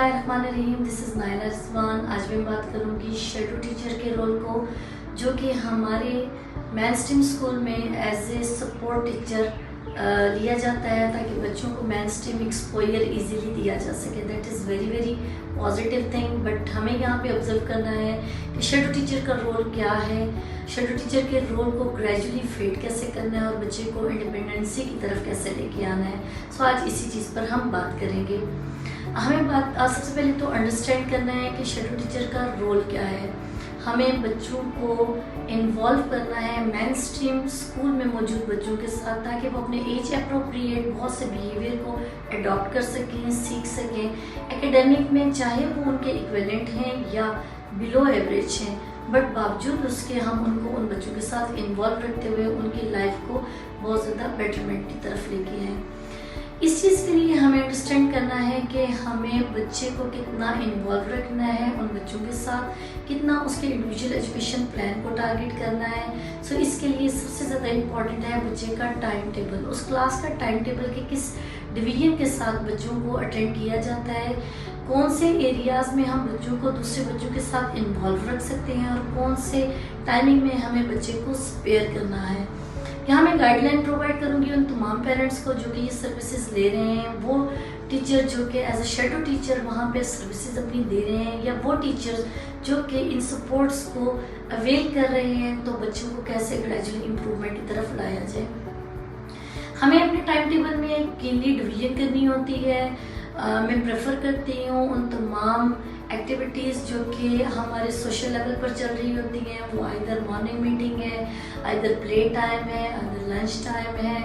बिस्मिल्लाहिर्रहमानिर्रहीम। This is Naila Rizwan. आज मैं बात करूँगी शेडो टीचर के रोल को, जो कि हमारे मेन स्ट्रीम स्कूल में एज ए सपोर्ट टीचर लिया जाता है ताकि बच्चों को मेन स्ट्रीम एक्सपोजर इजीली दिया जा सके। That is very very positive thing. But हमें यहाँ पे ऑब्जर्व करना है कि शेडो टीचर का रोल क्या है, शेडो टीचर के रोल को ग्रेजुअली फेड कैसे करना है और बच्चे को इंडिपेंडेंसी की तरफ कैसे लेके आना है। सो आज इसी चीज़ पर हम बात करेंगे। हमें सबसे पहले तो अंडरस्टैंड करना है कि शेडो टीचर का रोल क्या है। हमें बच्चों को इन्वॉल्व करना है मेन स्ट्रीम स्कूल में मौजूद बच्चों के साथ, ताकि वो अपने एज अप्रोप्रिएट बहुत से बिहेवियर को अडॉप्ट कर सकें, सीख सकें। एकेडमिक में चाहे वो उनके इक्विवेलेंट हैं या बिलो एवरेज हैं, बट बावजूद उसके हम उनको उन बच्चों के साथ इन्वॉल्व रखते हुए उनकी लाइफ को बहुत ज़्यादा बेटरमेंट की तरफ लेके आए। इस चीज़ के लिए हमें अंडरस्टैंड करना है कि हमें बच्चे को कितना इन्वॉल्व रखना है उन बच्चों के साथ, कितना उसके इंडिविजुअल एजुकेशन प्लान को टारगेट करना है। सो इसके लिए सबसे ज़्यादा इम्पॉर्टेंट है बच्चे का टाइम टेबल। उस क्लास का टाइम टेबल के किस डिवीजन के साथ बच्चों को अटेंड किया जाता है, कौन से एरियाज़ में हम बच्चों को दूसरे बच्चों के साथ इन्वॉल्व रख सकते हैं और कौन से टाइमिंग में हमें बच्चे को स्पेयर करना है। यहाँ मैं गाइडलाइन प्रोवाइड करूँगी उन तमाम पेरेंट्स को जो कि ये सर्विसेज ले रहे हैं, वो टीचर जो कि एज अ शेडो टीचर वहाँ पे सर्विसेज अपनी दे रहे हैं, या वो टीचर जो कि इन सपोर्ट्स को अवेल कर रहे हैं, तो बच्चों को कैसे ग्रेजुअली इम्प्रूवमेंट की तरफ लाया जाए। हमें अपने टाइम टेबल में कीनली डिवीजन करनी होती है। मैं प्रेफर करती हूँ उन तमाम एक्टिविटीज़ जो कि हमारे सोशल लेवल पर चल रही होती हैं, वो आइदर मॉर्निंग मीटिंग है, आइदर प्ले टाइम है, आइदर लंच टाइम है,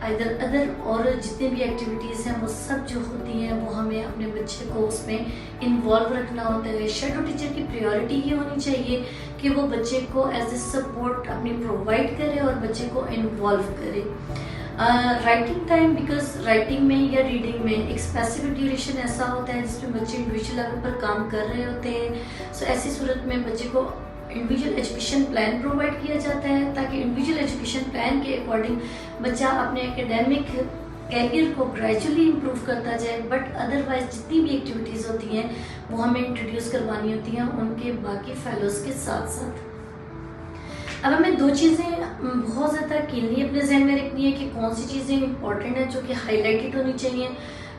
आइदर अदर और जितनी भी एक्टिविटीज़ हैं वो सब जो होती हैं वो हमें अपने बच्चे को उसमें इन्वॉल्व रखना होता है। शेडो टीचर की प्रायोरिटी ये होनी चाहिए कि वो बच्चे को एज ए सपोर्ट अपनी प्रोवाइड करे और बच्चे को इन्वॉल्व करे। राइटिंग टाइम, बिकॉज राइटिंग में या रीडिंग में एक स्पेसिफिक ड्यूरेशन ऐसा होता है जिसमें बच्चे इंडिविजुअल लेवल पर काम कर रहे होते हैं। सो ऐसी सूरत में बच्चे को इंडिविजुअल एजुकेशन प्लान प्रोवाइड किया जाता है ताकि इंडिविजुअल एजुकेशन प्लान के अकॉर्डिंग बच्चा अपने एकेडमिक कैरियर को ग्रेजुअली इम्प्रूव करता जाए। बट अदरवाइज जितनी भी एक्टिविटीज़ होती हैं वो हमें इंट्रोड्यूस करवानी होती हैं उनके बाकी फेलोज़ के साथ साथ। अब हमें दो चीज़ें बहुत ज़्यादा कीनली अपने जहन में रखनी है कि कौन सी चीज़ें इंपॉर्टेंट हैं जो कि हाईलाइटेड होनी चाहिए,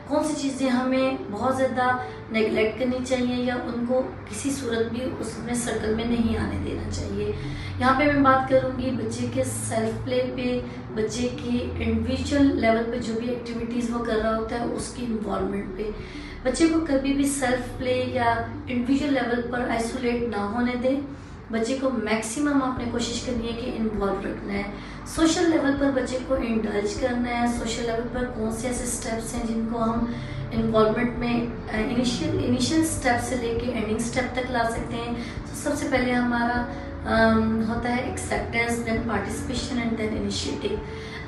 कौन सी चीज़ें हमें बहुत ज़्यादा नेगलेक्ट करनी चाहिए या उनको किसी सूरत भी उसमें सर्कल में नहीं आने देना चाहिए। यहाँ पे मैं बात करूँगी बच्चे के सेल्फ प्ले पे, बच्चे की इंडिविजुअल लेवल पे जो भी एक्टिविटीज़ वो कर रहा होता है उसकी इन्वॉल्वमेंट पे। बच्चे को कभी भी सेल्फ प्ले या इंडिविजुअल लेवल पर आइसोलेट ना होने दें। बच्चे को मैक्सिमम आपने कोशिश करनी है कि इन्वॉल्व रखना है। सोशल लेवल पर बच्चे को इंडल्ज करना है। सोशल लेवल पर कौन से ऐसे स्टेप्स हैं जिनको हम इन्वॉल्वमेंट में इनिशियल स्टेप से लेके एंडिंग स्टेप तक ला सकते हैं। तो सबसे पहले हमारा होता है acceptance, then participation and then initiative.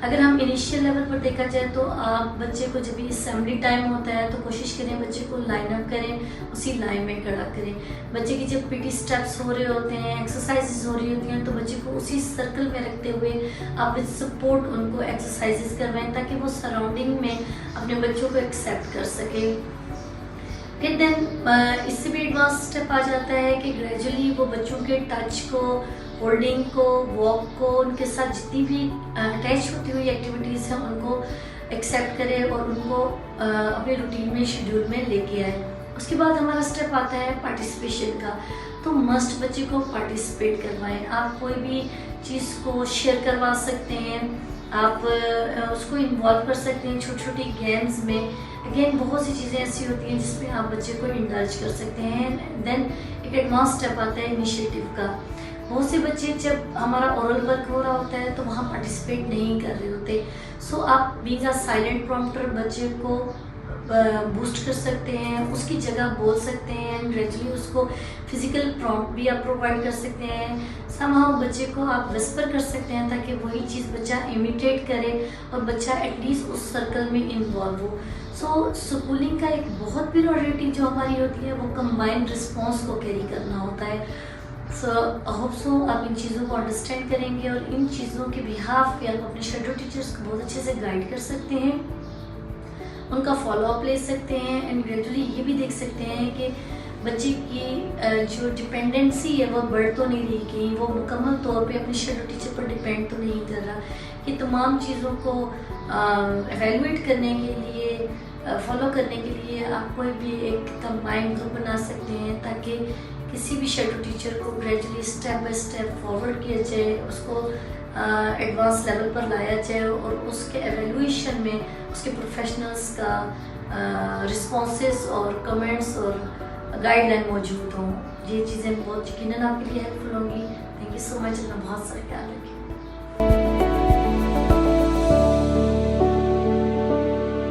अगर हम इनिशियल लेवल पर देखा जाए तो आप बच्चे को जब भी असेंबली टाइम होता है तो कोशिश करें बच्चे को लाइन अप करें, उसी लाइन में खड़ा करें। बच्चे की जब पीटी स्टेप्स हो रहे होते हैं, एक्सरसाइजेज हो रही होती हैं, तो बच्चे को उसी सर्कल में रखते हुए आप विद सपोर्ट उनको एक्सरसाइजेज करवाएं ताकि वो सराउंडिंग में अपने बच्चों को एक्सेप्ट कर सके। फिर देन इससे भी एडवांस स्टेप आ जाता है कि ग्रेजुअली वो बच्चों के टच को, होल्डिंग को, वॉक को, उनके साथ जितनी भी अटैच होती हुई एक्टिविटीज़ हैं उनको एक्सेप्ट करें और उनको अपने रूटीन में, शेड्यूल में लेके आए। उसके बाद हमारा स्टेप आता है पार्टिसिपेशन का। तो मस्ट बच्चे को पार्टिसिपेट करवाएं। आप कोई भी चीज़ को शेयर करवा सकते हैं, आप उसको इन्वॉल्व कर सकते हैं छोटी छोटी गेम्स में। अगेन बहुत सी चीज़ें ऐसी होती हैं जिसमें आप बच्चे को इंडल्ज कर सकते हैं। देन एक एडवांस स्टेप आता है इनिशिएटिव का। बहुत से बच्चे जब हमारा ओरल वर्क हो रहा होता है तो वहाँ पार्टिसिपेट नहीं कर रहे होते। सो आप बीइंग अ साइलेंट प्रॉम्प्टर बच्चे को बूस्ट कर सकते हैं, उसकी जगह बोल सकते हैं, ग्रेजुअली उसको फिजिकल प्रॉम्प्ट भी आप प्रोवाइड कर सकते हैं। समहाउ बच्चे को आप विस्पर कर सकते हैं ताकि वही चीज़ बच्चा इमिटेट करे और बच्चा एटलीस्ट उस सर्कल में इन्वॉल्व हो। सो स्कूलिंग का एक बहुत प्रायोरिटी जो हमारी होती है वो कंबाइंड रिस्पॉन्स को कैरी करना होता है। सो आई होप सो आप इन चीज़ों को अंडरस्टैंड करेंगे और इन चीज़ों के बिहाफ पे आप अपने शेडो टीचर्स को बहुत अच्छे से गाइड कर सकते हैं। उनका फॉलोअप ले सकते हैं एंड ग्रेजुअली ये भी देख सकते हैं कि बच्चे की जो डिपेंडेंसी है वो बढ़ तो नहीं रही, कहीं वो मुकम्मल तौर पे अपने शेडो टीचर पर डिपेंड तो नहीं कर रहा। ये तमाम चीज़ों को एवेलुएट करने के लिए, फॉलो करने के लिए आप कोई भी एक कंबाइंड ग्रुप बना सकते हैं ताकि किसी भी शेडो टीचर को gradually step by step forward किया जाए, उसको एडवांस लेवल पर लाया जाए और उसके एवेलुएशन में उसके प्रोफेशनल्स का रिस्पॉन्सेस और कमेंट्स और गाइडलाइन मौजूद हों। ये चीज़ें बहुत यकीनन आपके लिए हेल्पफुल होंगी। Thank you so much. अपना बहुत सारा ख्याल रखें।